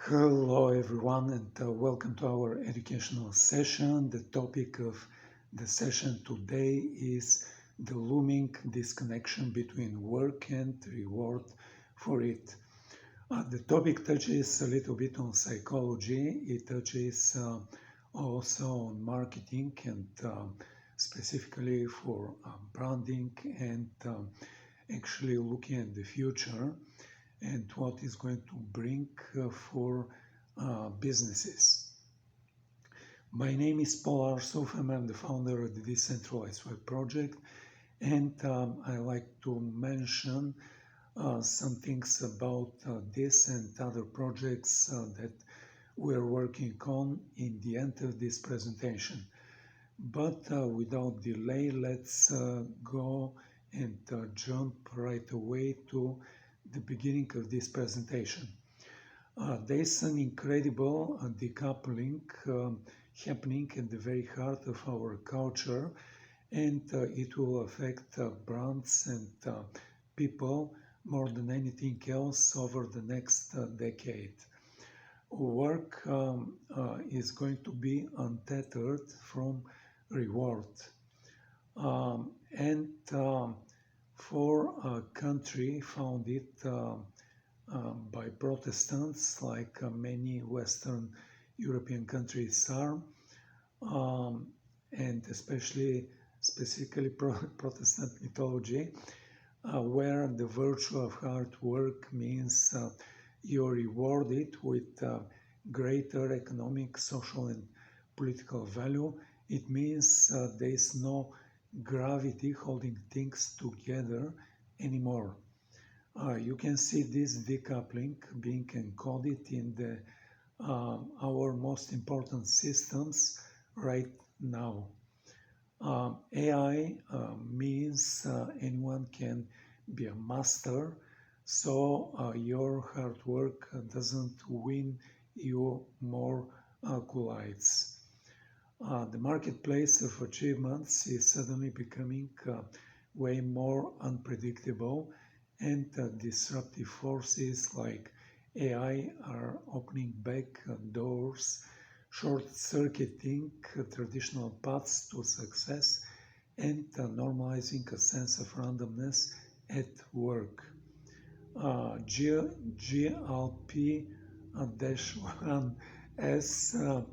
Hello, everyone, and welcome to our educational session. The topic of the session today is the looming disconnection between work and reward for it. The topic touches a little bit on psychology. It touches also on marketing and specifically for branding and actually looking at the future and what is going to bring for businesses. My name is Paul Arsov and I'm the founder of the Decentralized web project, and I like to mention some things about this and other projects that we're working on in the end of this presentation. But without delay, let's go and jump right away to the beginning of this presentation. There's an incredible decoupling happening at the very heart of our culture, and it will affect brands and people more than anything else over the next decade. Work is going to be untethered from reward. And for a country founded by Protestants, like many Western European countries are, and especially specifically Protestant mythology, where the virtue of hard work means you're rewarded with greater economic, social, and political value. It means there is no gravity holding things together anymore. You can see this decoupling being encoded in our most important systems right now. AI means anyone can be a master, so your hard work doesn't win you more accolades. The marketplace of achievements is suddenly becoming way more unpredictable, and disruptive forces like AI are opening back doors, short-circuiting traditional paths to success and normalizing a sense of randomness at work. GLP-1S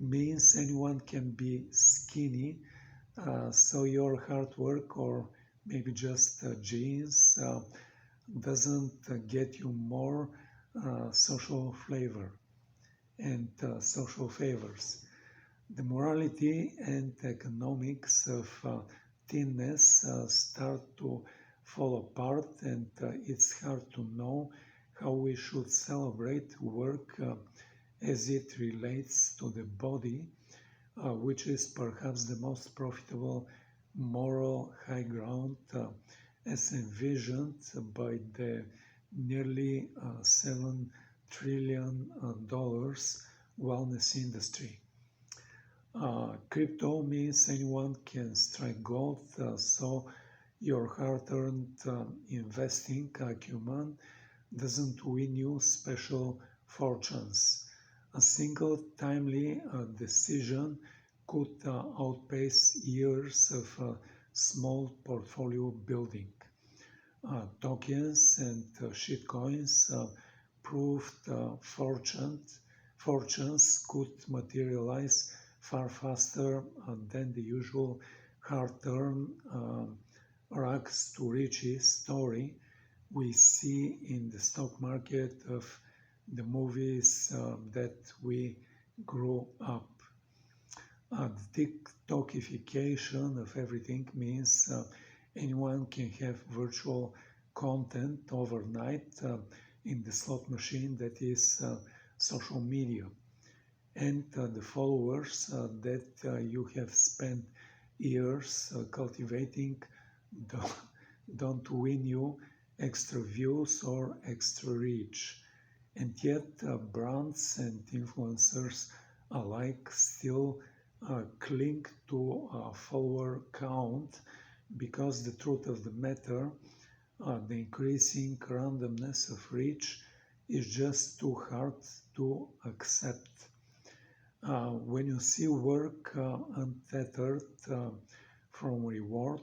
means anyone can be skinny, so your hard work or maybe just genes doesn't get you more social flavor and social favors. The morality and economics of thinness start to fall apart, and it's hard to know how we should celebrate work as it relates to the body, which is perhaps the most profitable moral high ground as envisioned by the nearly $7 trillion wellness industry. Crypto means anyone can strike gold, so your hard-earned investing acumen doesn't win you special fortunes. A single timely decision could outpace years of small portfolio building. Tokens and shitcoins proved fortunes could materialize far faster than the usual hard-earned rags to riches story we see in the stock market of the movies that we grew up. The TikTokification of everything means anyone can have virtual content overnight in the slot machine that is social media. And the followers that you have spent years cultivating don't win you extra views or extra reach. And yet brands and influencers alike still cling to a follower count, because the truth of the matter, the increasing randomness of reach is just too hard to accept. When you see work untethered from reward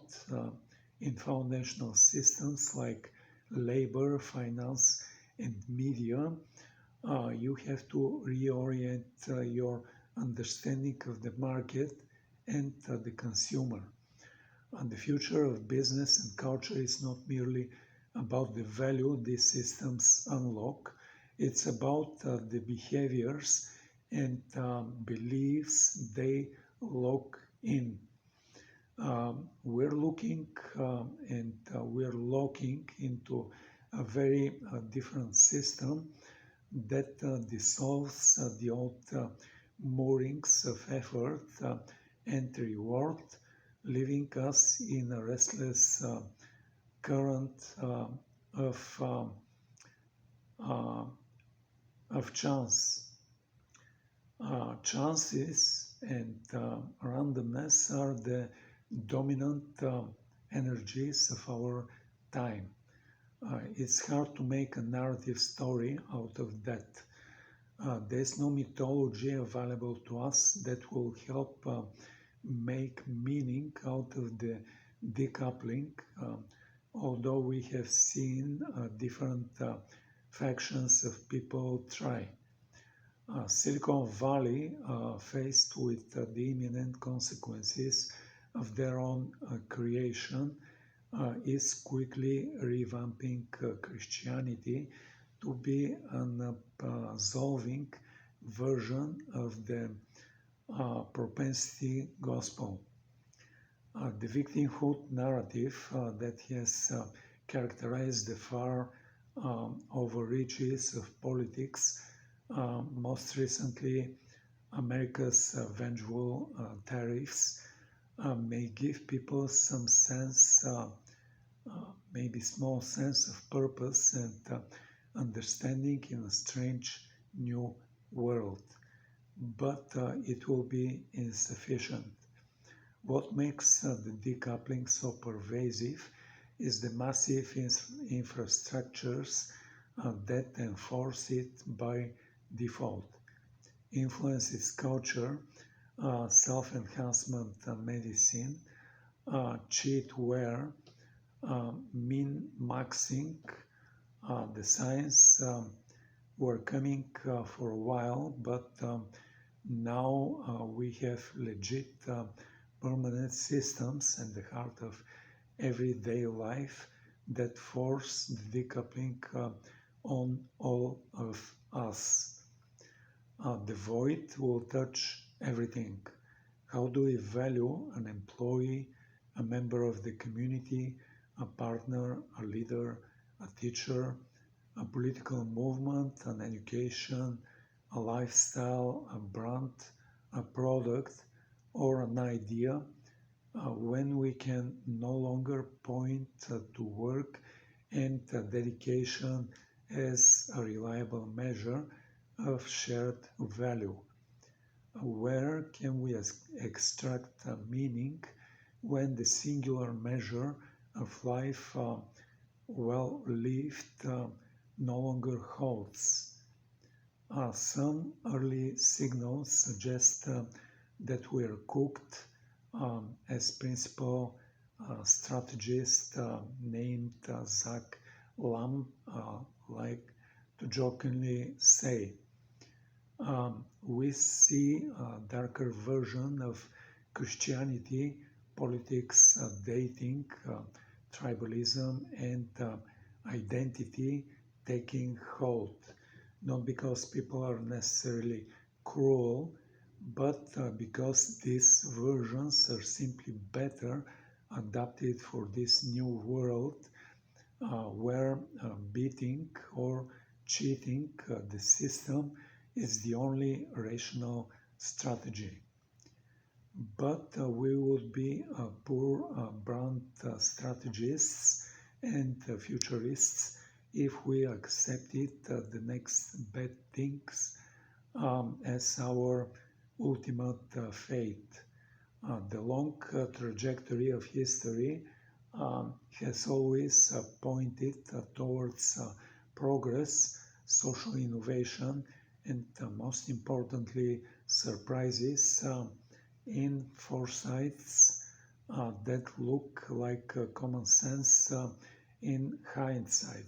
in foundational systems like labor, finance, and media, you have to reorient your understanding of the market and the consumer. And the future of business and culture is not merely about the value these systems unlock, it's about the behaviors and beliefs they lock in. We're looking and we're locking into a very different system that dissolves the old moorings of effort and reward, leaving us in a restless current uh, of chance. Chances and randomness are the dominant energies of our time. It's hard to make a narrative story out of that. There's no mythology available to us that will help make meaning out of the decoupling, although we have seen different factions of people try. Silicon Valley, faced with the imminent consequences of their own creation, is quickly revamping Christianity to be an absolving version of the propensity gospel. The victimhood narrative that has characterized the far overreaches of politics, most recently America's vengeful tariffs, may give people some sense, maybe small sense of purpose and understanding in a strange new world, but it will be insufficient. What makes the decoupling so pervasive is the massive infrastructures that enforce it by default. Influence is culture, self-enhancement medicine, cheatware, min-maxing, the science were coming for a while, but now we have legit permanent systems at the heart of everyday life that force the decoupling on all of us. The void will touch everything. How do we value an employee, a member of the community, a partner, a leader, a teacher, a political movement, an education, a lifestyle, a brand, a product, or an idea when we can no longer point to work and dedication as a reliable measure of shared value? Where can we extract meaning when the singular measure of life well lived no longer holds? Some early signals suggest that we are cooked, as principal strategist named Zach Lam like to jokingly say. We see a darker version of Christianity, politics, dating, tribalism, and identity taking hold, not because people are necessarily cruel, but because these versions are simply better adapted for this new world where beating or cheating the system is the only rational strategy. But we would be poor brand strategists and futurists if we accepted the next bad things as our ultimate fate. The long trajectory of history has always pointed towards progress, social innovation, and most importantly, surprises in foresights that look like common sense in hindsight.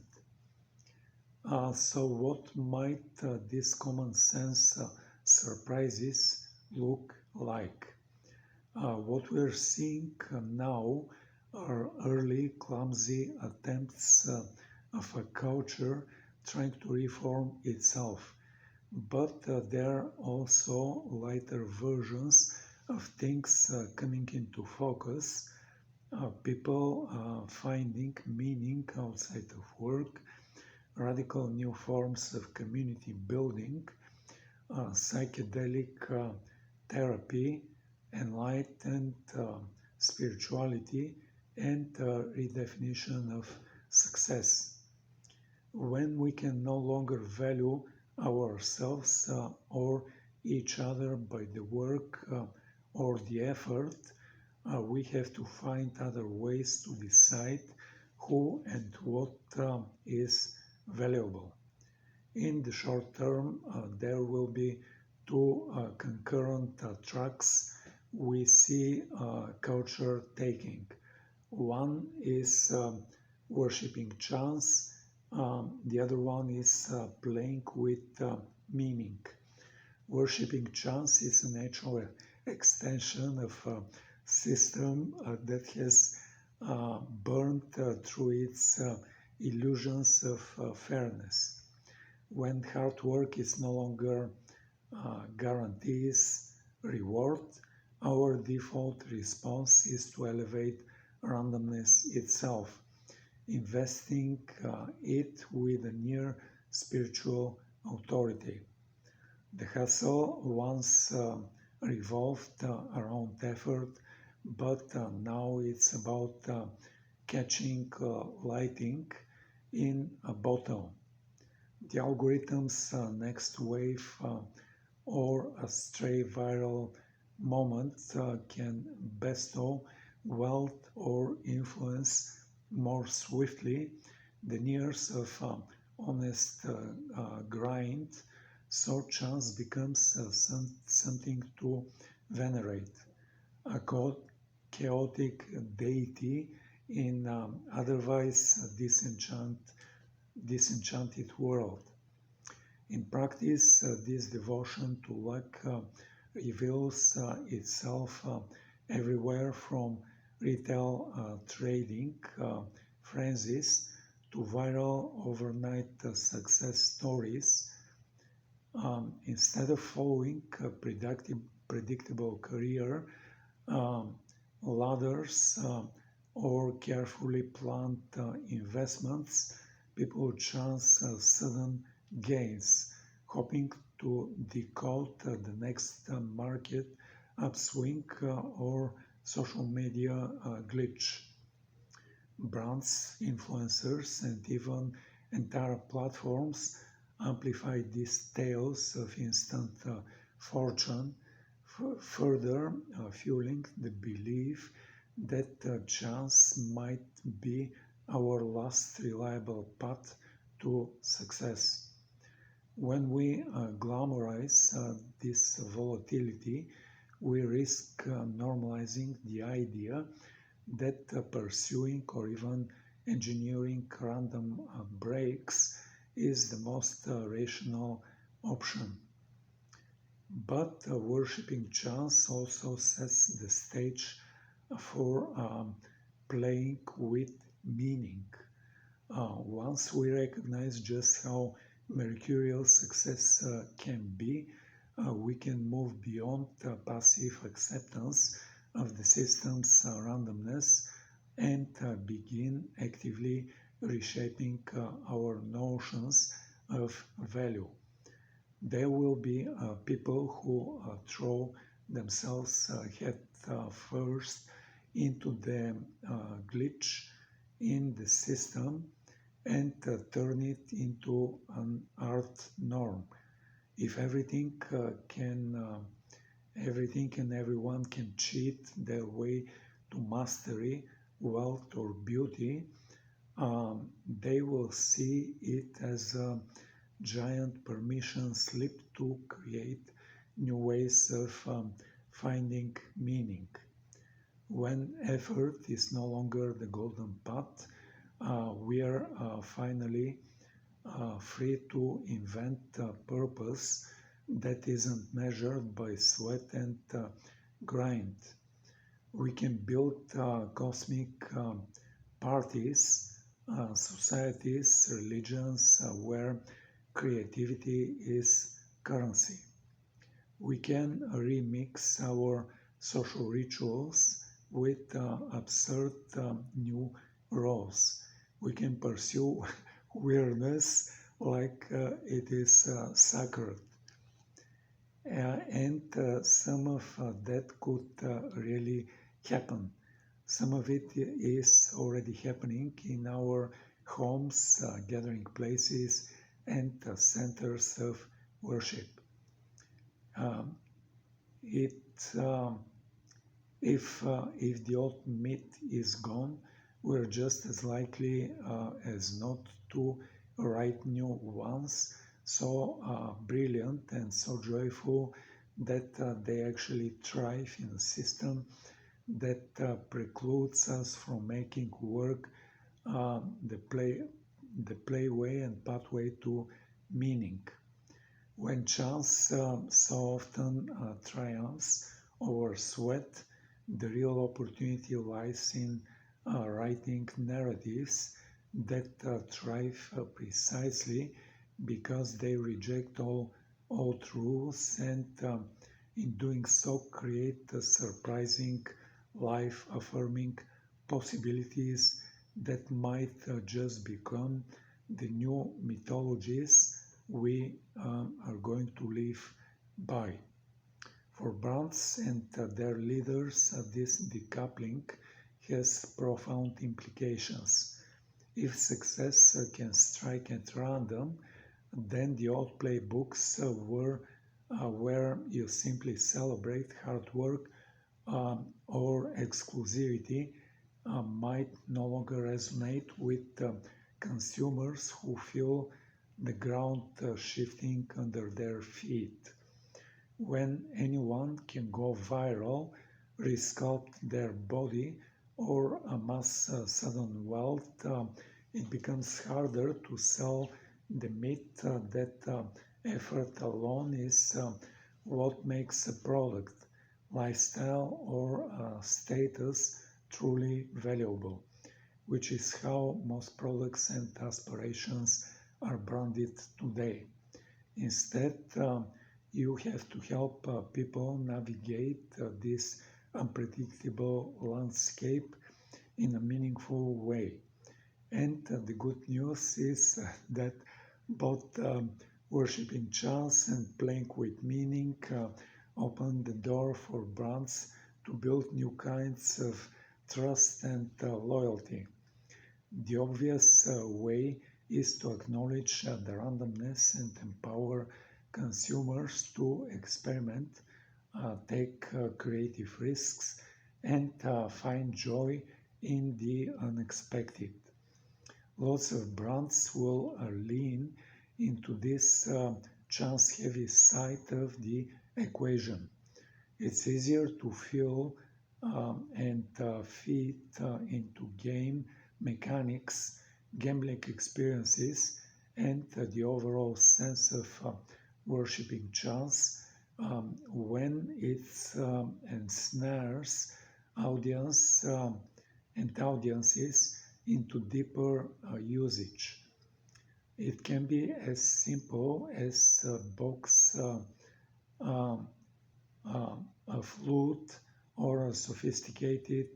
So what might these common sense surprises look like? What we're seeing now are early, clumsy attempts of a culture trying to reform itself. But there are also lighter versions of things coming into focus. People finding meaning outside of work, radical new forms of community building, psychedelic therapy, enlightened spirituality, and redefinition of success. When we can no longer value ourselves or each other by the work or the effort, we have to find other ways to decide who and what is valuable. In the short term, there will be two concurrent tracks we see culture taking. One is worshipping chance, the other one is playing with meaning. Worshipping chance is a natural extension of a system that has burned through its illusions of fairness. When hard work is no longer guarantees reward, our default response is to elevate randomness itself, investing it with a near spiritual authority. The hustle once revolved around effort, but now it's about catching lighting in a bottle. The algorithm's next wave or a stray viral moment can bestow wealth or influence more swiftly than years of honest grind, so chance becomes something to venerate, a chaotic deity in otherwise disenchanted world. In practice, this devotion to luck reveals itself everywhere from retail trading frenzies to viral overnight success stories. Instead of following a predictable career ladders or carefully planned investments, people chance sudden gains, hoping to decode the next market upswing or social media glitch. Brands, influencers, and even entire platforms amplify these tales of instant fortune, further fueling the belief that chance might be our last reliable path to success. When we glamorize this volatility, we risk normalizing the idea that pursuing or even engineering random breaks is the most rational option. But worshipping chance also sets the stage for playing with meaning. Once we recognize just how mercurial success can be, we can move beyond passive acceptance of the system's randomness and begin actively reshaping our notions of value. There will be people who throw themselves head first into the glitch in the system and turn it into an art norm. If everything and everyone can cheat their way to mastery, wealth, or beauty, they will see it as giant permission slip to create new ways of finding meaning. When effort is no longer the golden path, we are finally free to invent a purpose that isn't measured by sweat and grind. We can build cosmic parties, societies, religions where creativity is currency. We can remix our social rituals with absurd new roles. We can pursue weirdness like it is sacred. And some of that could really happen. Some of it is already happening in our homes, gathering places, and centers of worship. Um, it if the old myth is gone, we're just as likely as not to write new ones, so brilliant and so joyful that they actually thrive in a system that precludes us from making work uh, the play the playway and pathway to meaning. When chance so often triumphs over sweat, the real opportunity lies in writing narratives that thrive precisely because they reject all old rules and in doing so create surprising, life-affirming possibilities that might just become the new mythologies we are going to live by. For brands and their leaders, this decoupling has profound implications. If success can strike at random, then the old playbooks were where you simply celebrate hard work or exclusivity might no longer resonate with consumers who feel the ground shifting under their feet. When anyone can go viral, resculpt their body, or amass sudden wealth, it becomes harder to sell the myth that effort alone is what makes a product, lifestyle, or status truly valuable, which is how most products and aspirations are branded today. Instead, you have to help people navigate this unpredictable landscape in a meaningful way. And the good news is that both worshiping chance and playing with meaning open the door for brands to build new kinds of trust and loyalty. The obvious way is to acknowledge the randomness and empower consumers to experiment, take creative risks, and find joy in the unexpected. Lots of brands will lean into this chance-heavy side of the equation. It's easier to feel and fit into game mechanics, gambling experiences, and the overall sense of worshipping chance when it ensnares audience and audiences into deeper usage. It can be as simple as a box, um, a flute, or as sophisticated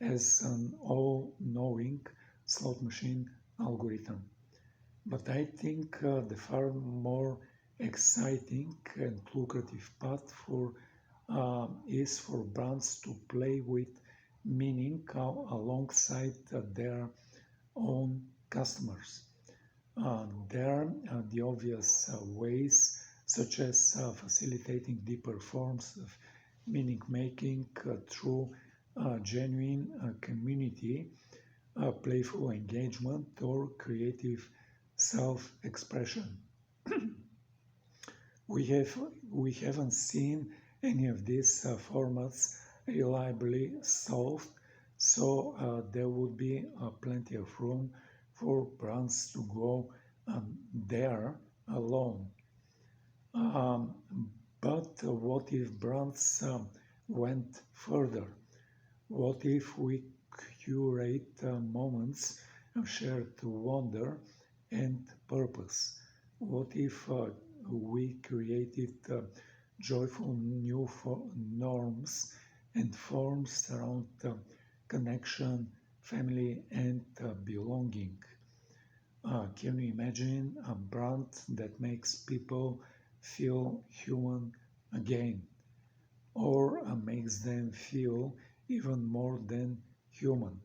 as an all-knowing slot machine algorithm. But I think the far more exciting and lucrative path is for brands to play with meaning alongside their own customers. There are the obvious ways, such as facilitating deeper forms of meaning making through genuine community, playful engagement, or creative self expression. We haven't seen any of these formats reliably solved, so there would be plenty of room for brands to go there alone. Um, but what if brands went further? What if we curate moments of shared wonder and purpose? What if we created joyful new norms and forms around connection, family, and belonging? Can you imagine a brand that makes people feel human again, or makes them feel even more than human?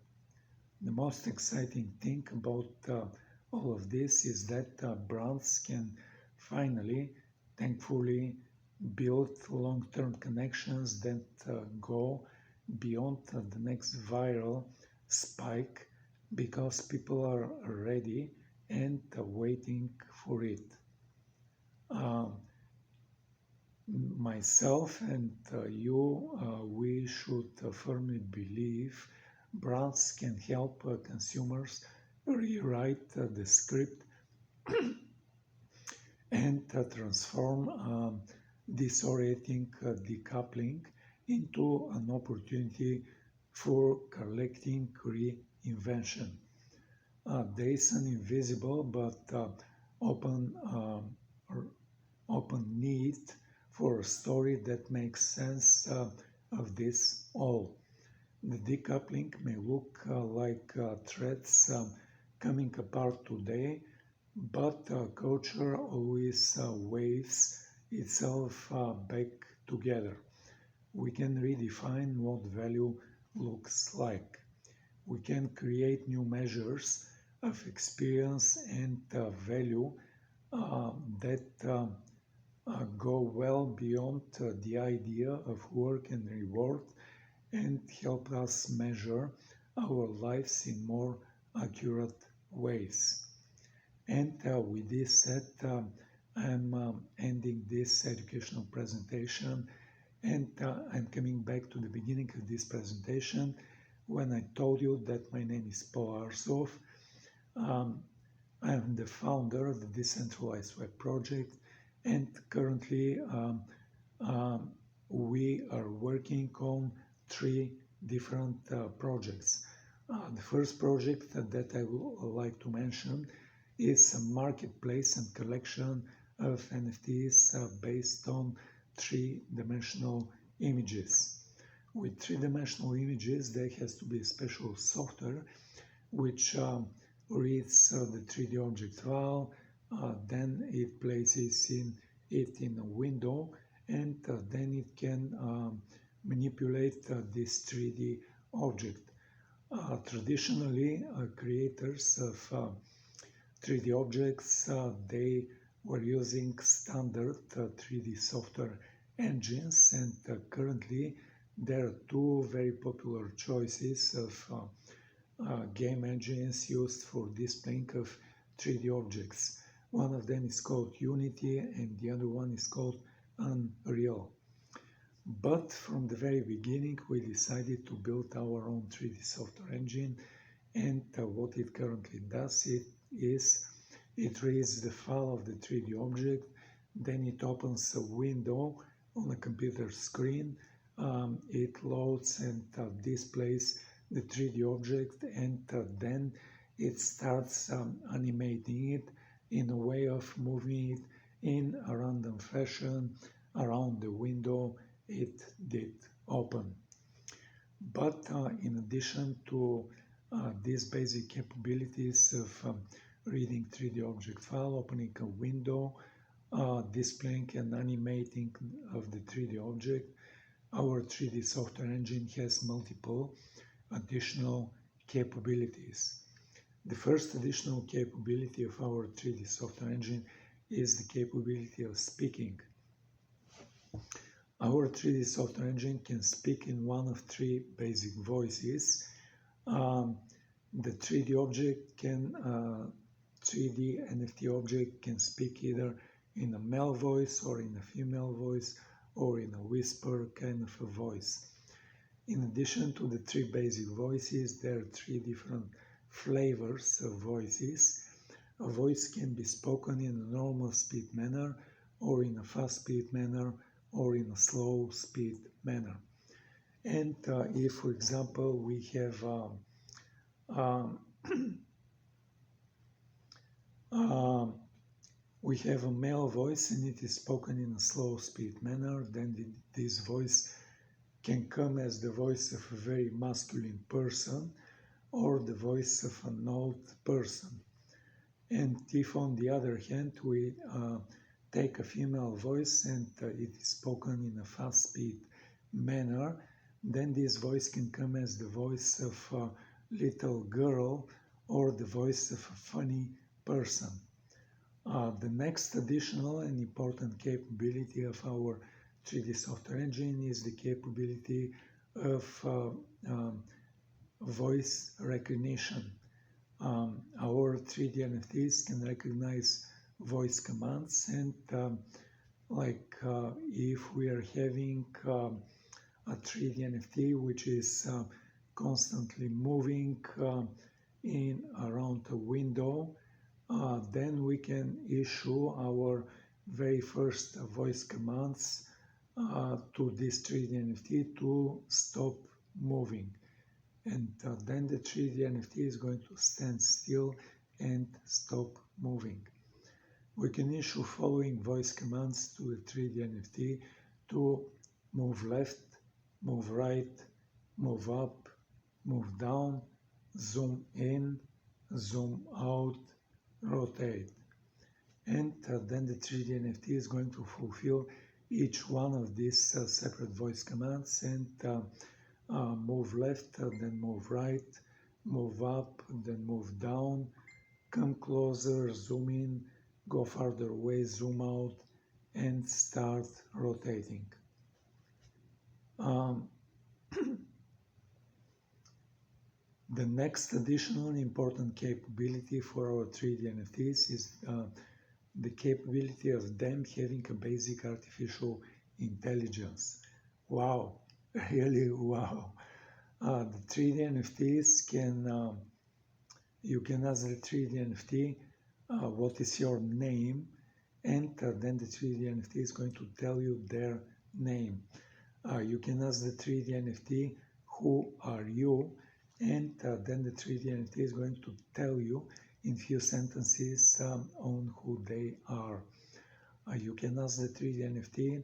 The most exciting thing about all of this is that brands can finally, thankfully, build long-term connections that go beyond the next viral spike because people are ready and waiting for it. Um, Myself and you, we should firmly believe brands can help consumers rewrite the script and transform disorienting decoupling into an opportunity for collecting reinvention. There is an invisible but open, open need for a story that makes sense of this all. The decoupling may look like threads coming apart today, but culture always waves itself back together. We can redefine what value looks like. We can create new measures of experience and value that go well beyond the idea of work and reward and help us measure our lives in more accurate ways. And with this said, I'm ending this educational presentation, and I'm coming back to the beginning of this presentation when I told you that my name is Paul Arsov. I'm the founder of the Decentralized Web project, and currently we are working on three different projects. The first project that I would like to mention is a marketplace and collection of NFTs based on three-dimensional images. With three-dimensional images, there has to be a special software which reads the 3D object file, then it places it in a window, and then it can manipulate this 3D object. Traditionally, creators of 3D objects, they were using standard 3D software engines, and currently there are two very popular choices of game engines used for displaying of 3D objects. One of them is called Unity and the other one is called Unreal. But from the very beginning we decided to build our own 3D software engine, and what it currently does is it reads the file of the 3D object, then it opens a window on a computer screen, it loads and displays the 3D object, and then it starts animating it in a way of moving it in a random fashion around the window it did open. But in addition to these basic capabilities of reading 3D object file, opening a window, displaying and animating of the 3D object, our 3D software engine has multiple additional capabilities. The first additional capability of our 3D software engine is the capability of speaking. Our 3D software engine can speak in one of three basic voices. The 3D object can, 3D NFT object can speak either in a male voice or in a female voice or in a whisper kind of a voice. In addition to the three basic voices, there are three different flavors of voices. A voice can be spoken in a normal speed manner, or in a fast speed manner, or in a slow speed manner. And if, for example, we have a male voice and it is spoken in a slow speed manner, then this voice can come as the voice of a very masculine person or the voice of an old person. And if on the other hand we take a female voice and it is spoken in a fast speed manner, then this voice can come as the voice of a little girl or the voice of a funny person. The next additional and important capability of our 3D software engine is the capability of voice recognition. Our 3D NFTs can recognize voice commands, and if we are having a 3D NFT which is constantly moving in around a window, then we can issue our very first voice commands to this 3D NFT to stop moving. And then the 3D NFT is going to stand still and stop moving. We can issue following voice commands to the 3D NFT to move left, move right, move up, move down, zoom in, zoom out, rotate. And then the 3D NFT is going to fulfill each one of these separate voice commands and move left, then move right, move up, then move down, come closer, zoom in, go farther away, zoom out, and start rotating. The next additional important capability for our 3D NFTs is the capability of them having a basic artificial intelligence. Wow, really wow. The 3D NFTs can, you can ask the 3D NFT what is your name, and then the 3D NFT is going to tell you their name. You can ask the 3D NFT who are you, and then the 3D NFT is going to tell you in few sentences on who they are. You can ask the 3D NFT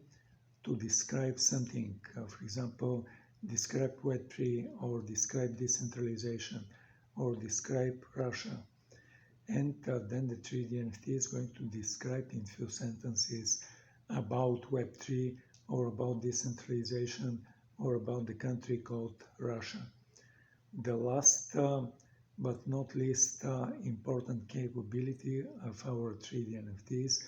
to describe something, for example, describe Web3 or describe decentralization or describe Russia. And then the 3D NFT is going to describe in few sentences about Web3 or about decentralization or about the country called Russia. The last but not least important capability of our 3D NFTs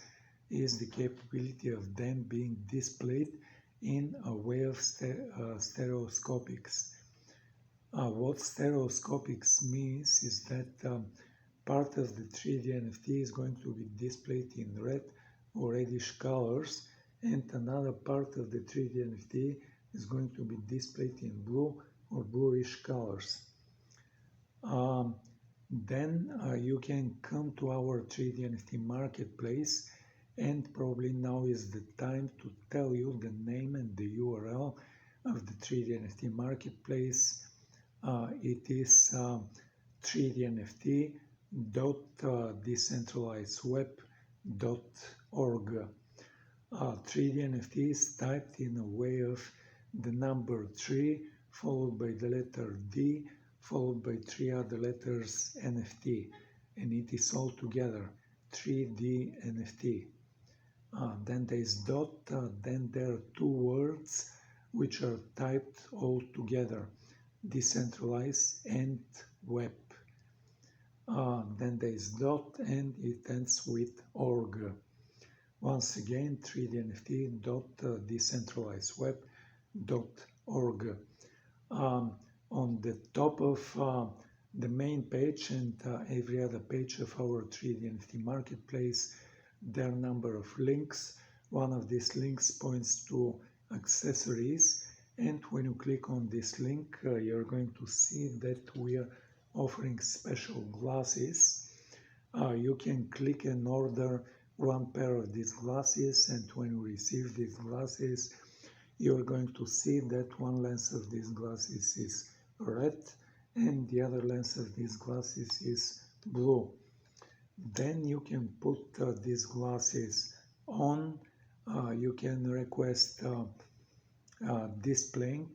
is the capability of them being displayed in a way of stereoscopics. What stereoscopics means is that part of the 3D NFT is going to be displayed in red or reddish colors, and another part of the 3D NFT is going to be displayed in blue or bluish colors. Then you can come to our 3D NFT marketplace, and probably now is the time to tell you the name and the URL of the 3D NFT marketplace. It is 3dnft.decentralizedweb.org. 3D NFT is typed in a way of the number 3 followed by the letter D followed by 3 other letters NFT, and it is all together 3D NFT. Then there is dot, then there are two words which are typed all together, decentralized and web. Then there is dot and it ends with org. Once again, 3dnft.decentralizedweb.org. On the top of the main page and every other page of our 3D NFT marketplace, there are a number of links. One of these links points to accessories, and when you click on this link, you're going to see that we are offering special glasses. You can click and order one pair of these glasses, and when you receive these glasses, you're going to see that one lens of these glasses is red and the other lens of these glasses is blue. Then you can put these glasses on. You can request displaying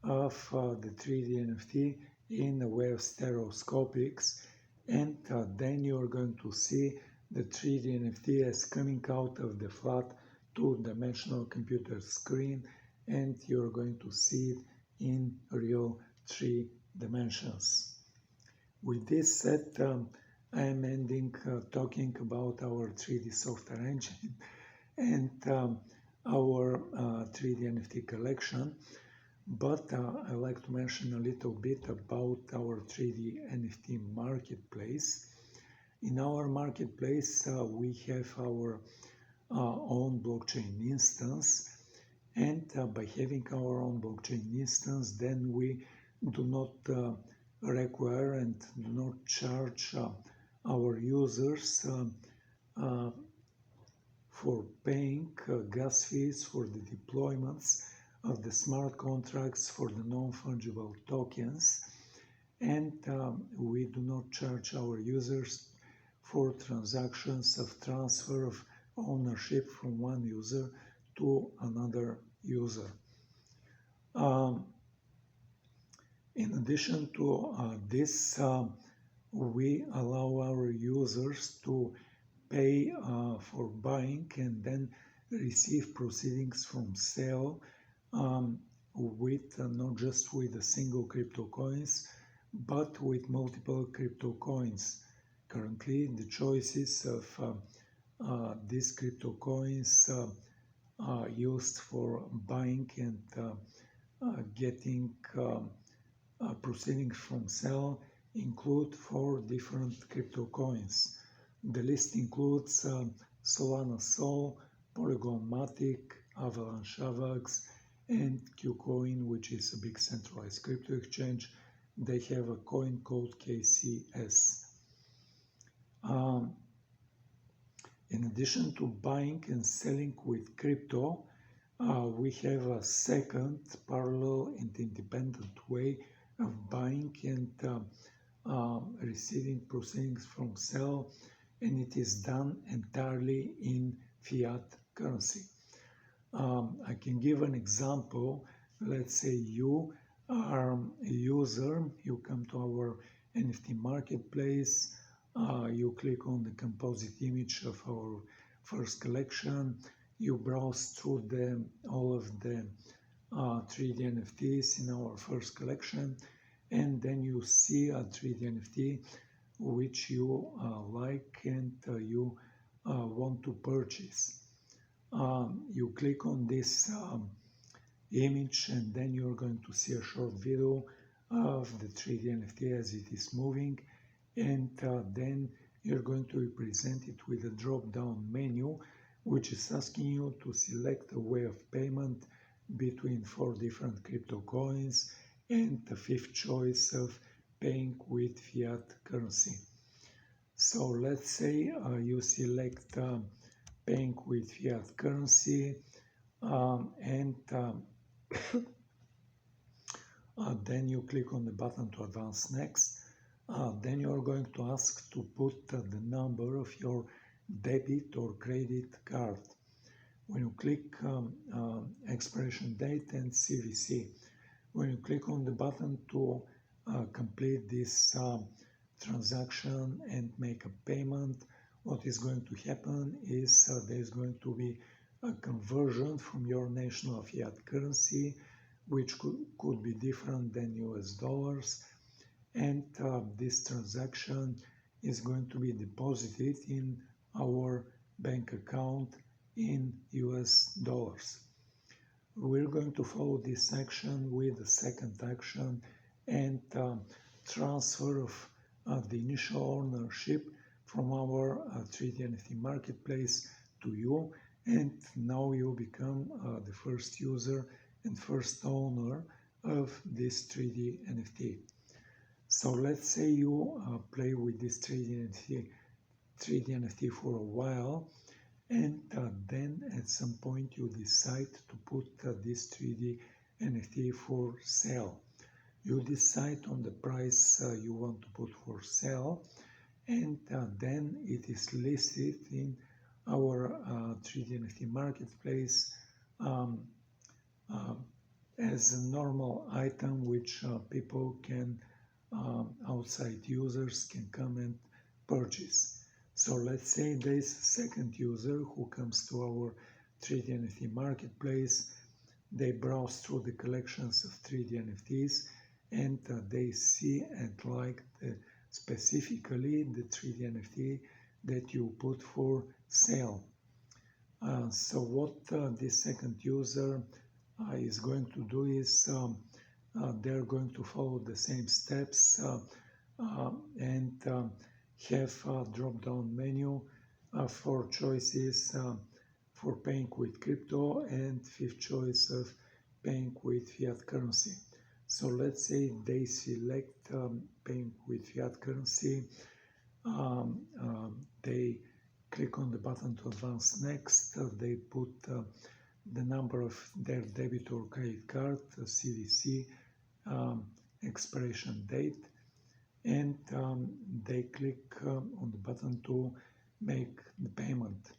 of the 3D NFT in a way of stereoscopics, and then you're going to see the 3D NFT as coming out of the flat two-dimensional computer screen, and you're going to see it in real 3 dimensions. With this said, I am ending talking about our 3D software engine and our 3D NFT collection, but I'd like to mention a little bit about our 3D NFT marketplace. In our marketplace, we have our own blockchain instance, and by having our own blockchain instance, then we do not require and do not charge our users for paying gas fees for the deployments of the smart contracts for the non-fungible tokens, and we do not charge our users for transactions of transfer of ownership from one user to another user. In addition to this, we allow our users to pay for buying and then receive proceedings from sale with not just with a single crypto coins, but with multiple crypto coins. Currently, the choices of these crypto coins used for buying and getting proceedings from sale include 4 different crypto coins. The list includes Solana Sol, Polygon Matic, Avalanche Avax, and KuCoin, which is a big centralized crypto exchange. They have a coin called KCS. In addition to buying and selling with crypto, we have a second parallel and independent way of buying and receiving proceedings from sale, and it is done entirely in fiat currency. I can give an example. Let's say you are a user, you come to our NFT marketplace, you click on the composite image of our first collection, you browse through all of the 3D NFTs in our first collection, and then you see a 3D NFT which you like and you want to purchase. You click on this image, and then you're going to see a short video of the 3D NFT as it is moving, and then you're going to be presented with a drop-down menu which is asking you to select a way of payment between 4 different crypto coins and the 5th choice of paying with fiat currency. So let's say you select paying with fiat currency and then you click on the button to advance next. Then you are going to ask to put the number of your debit or credit card. When you click expiration date and CVC, when you click on the button to complete this transaction and make a payment, what is going to happen is there is going to be a conversion from your national fiat currency, which could be different than US dollars, and this transaction is going to be deposited in our bank account in US dollars. We're going to follow this action with the second action and transfer of the initial ownership from our 3D NFT marketplace to you, and now you become the first user and first owner of this 3D NFT. So let's say you play with this 3D NFT for a while, and then at some point you decide to put this 3D NFT for sale. You decide on the price you want to put for sale, and then it is listed in our 3D NFT marketplace as a normal item which people can, outside users can come and purchase. So let's say there's a second user who comes to our 3D NFT marketplace. They browse through the collections of 3D NFTs, and they see and like specifically the 3D NFT that you put for sale. So what this second user is going to do is they're going to follow the same steps and have a drop-down menu for choices for paying with crypto, and fifth choice of paying with fiat currency. So let's say they select paying with fiat currency. They click on the button to advance next. They put the number of their debit or credit card, CVC, expiration date, and they click on the button to make the payment.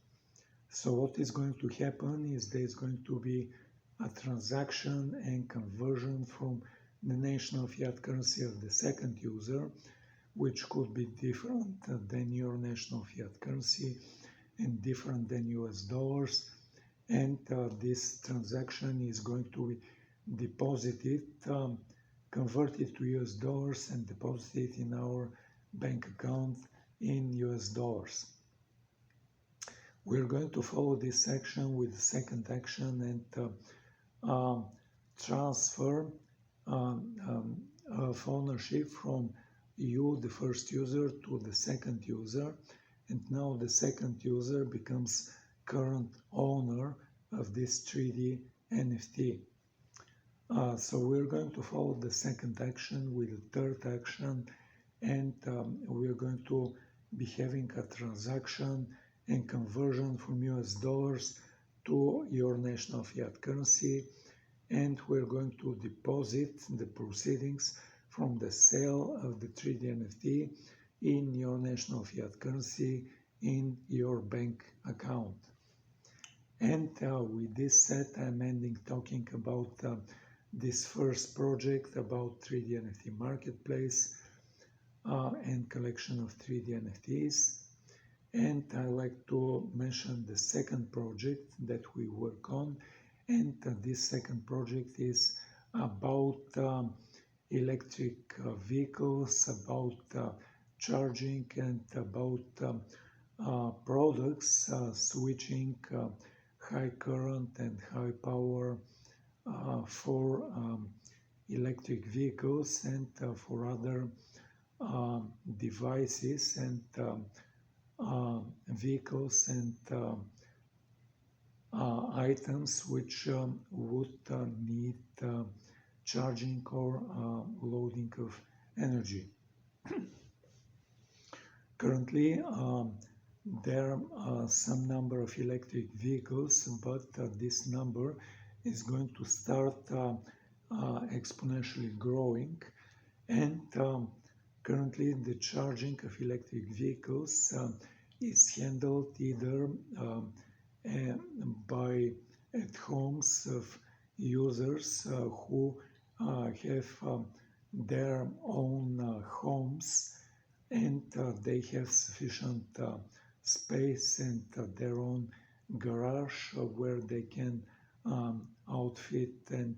So what is going to happen is there is going to be a transaction and conversion from the national fiat currency of the second user, which could be different than your national fiat currency and different than US dollars. And this transaction is going to be deposited, converted to US dollars and deposited in our bank account in US dollars. We're going to follow this action with the second action and transfer of ownership from you, the first user, to the second user. And now the second user becomes current owner of this 3D NFT. So we're going to follow the second action with the third action, and we're going to be having a transaction and conversion from US dollars to your national fiat currency, and we're going to deposit the proceedings from the sale of the 3D NFT in your national fiat currency in your bank account. And with this set, I'm ending talking about this first project about 3D NFT marketplace and collection of 3D NFTs. And I like to mention the second project that we work on. And this second project is about electric vehicles, about charging, and about products switching high current and high power for electric vehicles and for other devices and vehicles and items which would need charging or loading of energy. Currently, there are some number of electric vehicles, but this number is going to start exponentially growing, and currently the charging of electric vehicles is handled either by at homes of users who have their own homes, and they have sufficient space and their own garage where they can outfit and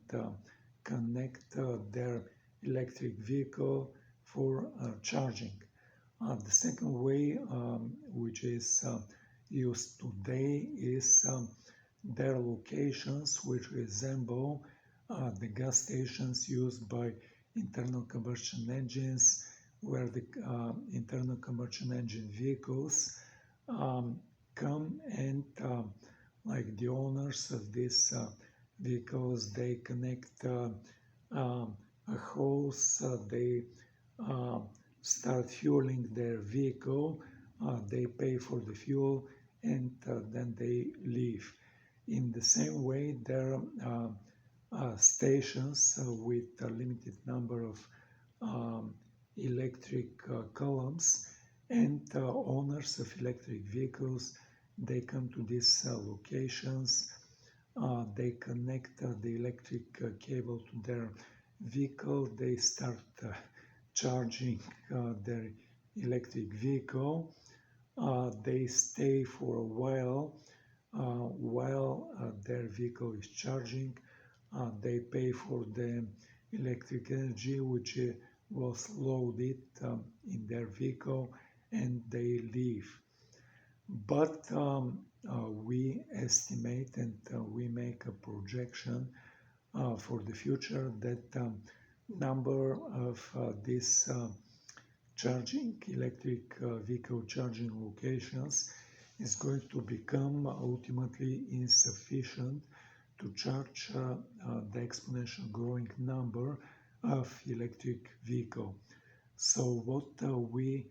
connect their electric vehicle for charging. The second way, which is used today, is their locations which resemble the gas stations used by internal combustion engines, where the internal combustion engine vehicles come and like the owners of these vehicles, they connect a hose, they uh, start fueling their vehicle, they pay for the fuel, and then they leave. In the same way, there are stations with a limited number of um, electric columns, and owners of electric vehicles, they come to these locations, they connect the electric cable to their vehicle, they start charging their electric vehicle, they stay for a while their vehicle is charging, they pay for the electric energy which was loaded in their vehicle, and they leave. But we estimate and we make a projection for the future that number of these electric vehicle charging locations is going to become ultimately insufficient to charge the exponential growing number of electric vehicle. So what we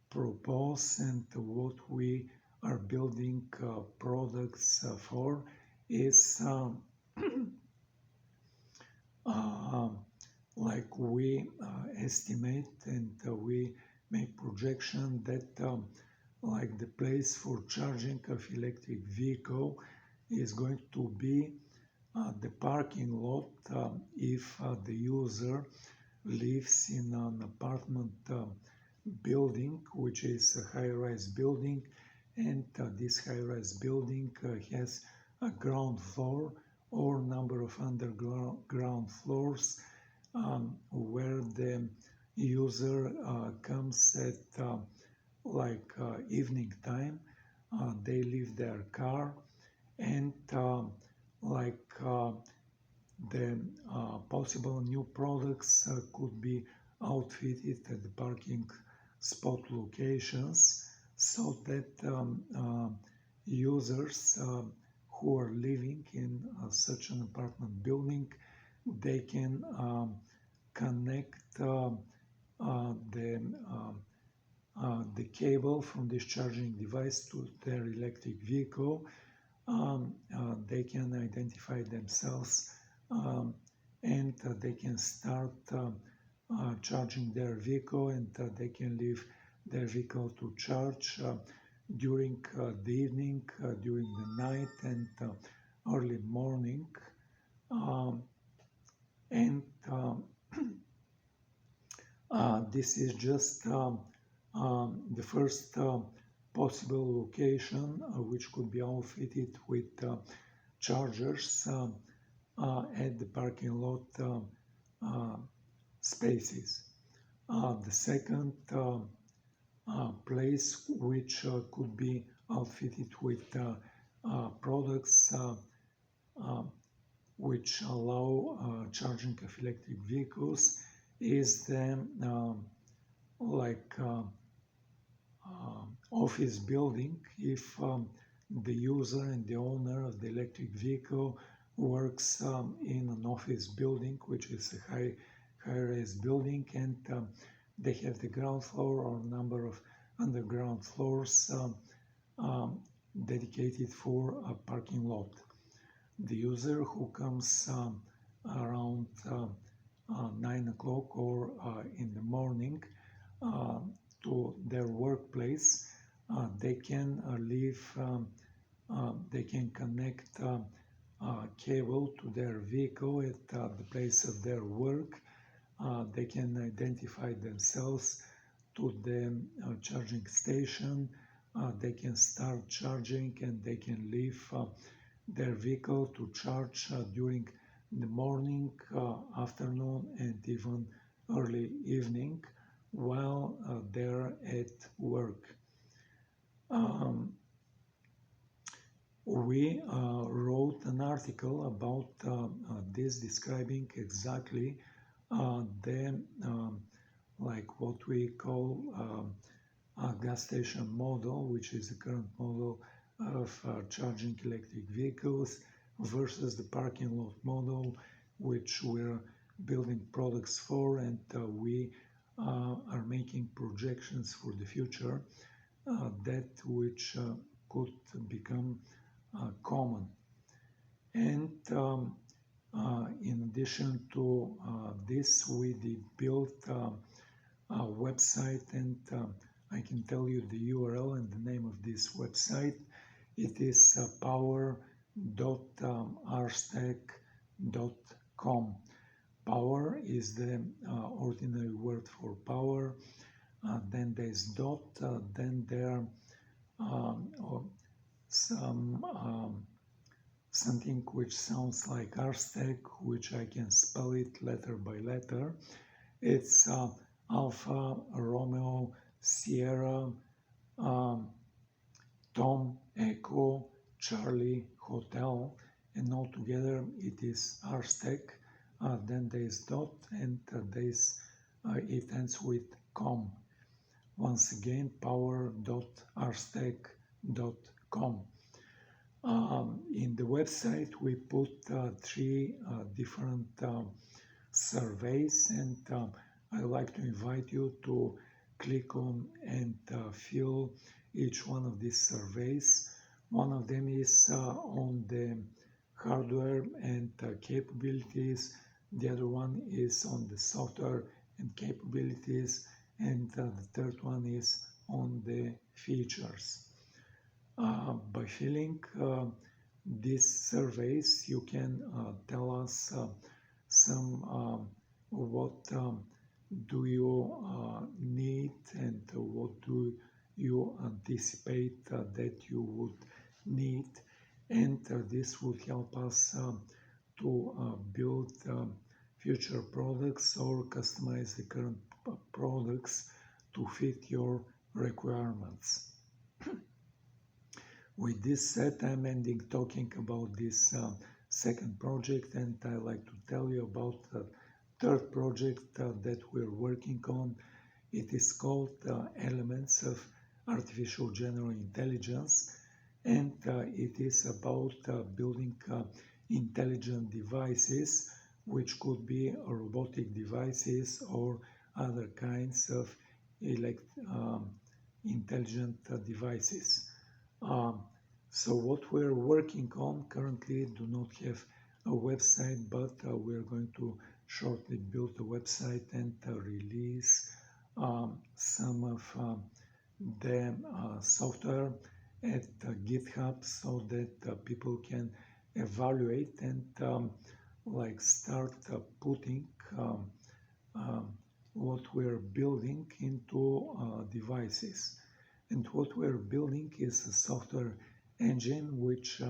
propose and what we are building products for is like we estimate and we make projection that like the place for charging of electric vehicle is going to be the parking lot if the user lives in an apartment building, which is a high-rise building, and this high-rise building has a ground floor or number of underground floors where the user comes at like evening time, they leave their car, and like the possible new products could be outfitted at the parking spot locations, so that users who are living in such an apartment building, they can connect the cable from this charging device to their electric vehicle. They can identify themselves, and they can start charging their vehicle, and they can leave their vehicle to charge during the evening, during the night, and early morning. And this is just the first possible location which could be outfitted with chargers at the parking lot spaces. The second place which could be outfitted with products which allow charging of electric vehicles is the office building. If the user and the owner of the electric vehicle works in an office building, which is a high-rise building, and they have the ground floor or number of underground floors dedicated for a parking lot. The user who comes around 9 o'clock or in the morning to their workplace, they can they can connect cable to their vehicle at the place of their work. They can identify themselves to the charging station. They can start charging, and they can leave their vehicle to charge during the morning, afternoon, and even early evening while they're at work. We wrote an article about this, describing exactly the like what we call a gas station model, which is the current model of charging electric vehicles, versus the parking lot model, which we're building products for, and we are making projections for the future, that which could become common. And in addition to this, we did build a website, and I can tell you the URL and the name of this website. It is power.rstack.com. Power is the ordinary word for power. Then there's dot. Then there some something which sounds like rstack, which I can spell it letter by letter. It's Alpha Romeo Sierra Tom Echo Charlie Hotel, and altogether it is rstack. Then there's dot, and it ends with com. Once again, power.rstack.com. In the website, we put three different surveys, and I'd like to invite you to click on and fill each one of these surveys. One of them is on the hardware and capabilities. The other one is on the software and capabilities, and the third one is on the features. By filling these surveys, you can tell us some what do you need, and what do you anticipate that you would need, and this would help us to build future products or customize the current products to fit your requirements. With this said, I'm ending talking about this second project, and I'd like to tell you about the third project that we're working on. It is called Elements of Artificial General Intelligence, and it is about building intelligent devices, which could be robotic devices or other kinds of intelligent devices. So what we're working on currently do not have a website, but we're going to shortly build a website and release some of the software at GitHub, so that people can evaluate and start putting what we're building into devices. And what we're building is a software engine which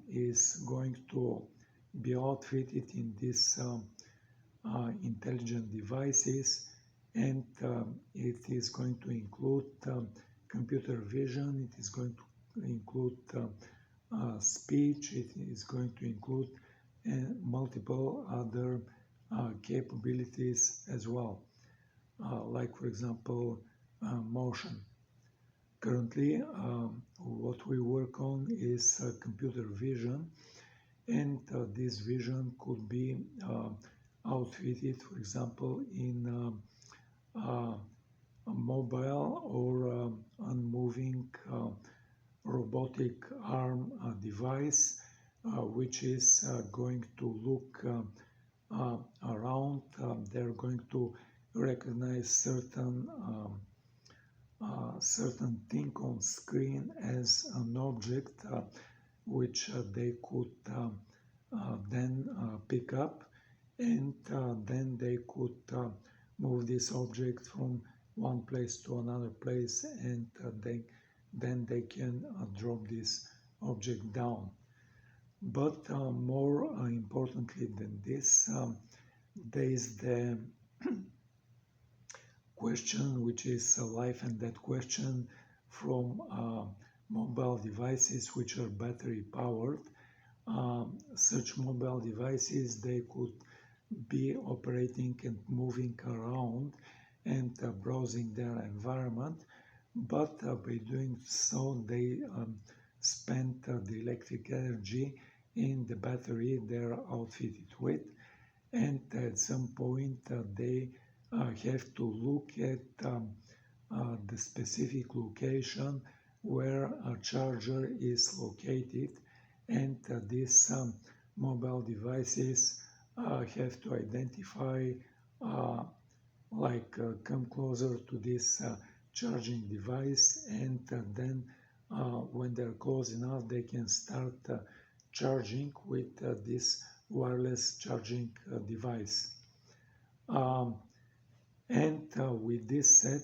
is going to be outfitted in these intelligent devices, and it is going to include computer vision, it is going to include speech, it is going to include multiple other capabilities as well, like for example motion. Currently, what we work on is computer vision, and this vision could be outfitted, for example, in a mobile or unmoving robotic arm device, which is going to look around. They're going to recognize certain thing on screen as an object, which they could then pick up, and then they could move this object from one place to another place, and then they can drop this object down. But more importantly than this, there is the question, which is a life and death question from mobile devices which are battery powered. Such mobile devices, they could be operating and moving around and browsing their environment, but by doing so they spend the electric energy in the battery they're outfitted with, and at some point they have to look at the specific location where a charger is located, and these mobile devices have to identify, come closer to this charging device, and then when they're close enough they can start charging with this wireless charging device. And with this said,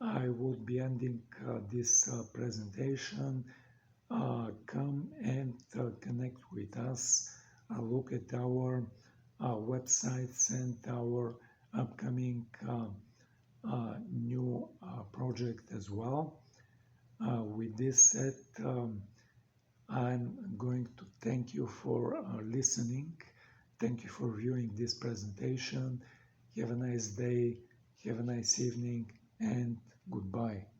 I would be ending this presentation. Come and connect with us. Look at our websites and our upcoming new project as well. With this said, I'm going to thank you for listening. Thank you for viewing this presentation. Have a nice day, have a nice evening, and goodbye.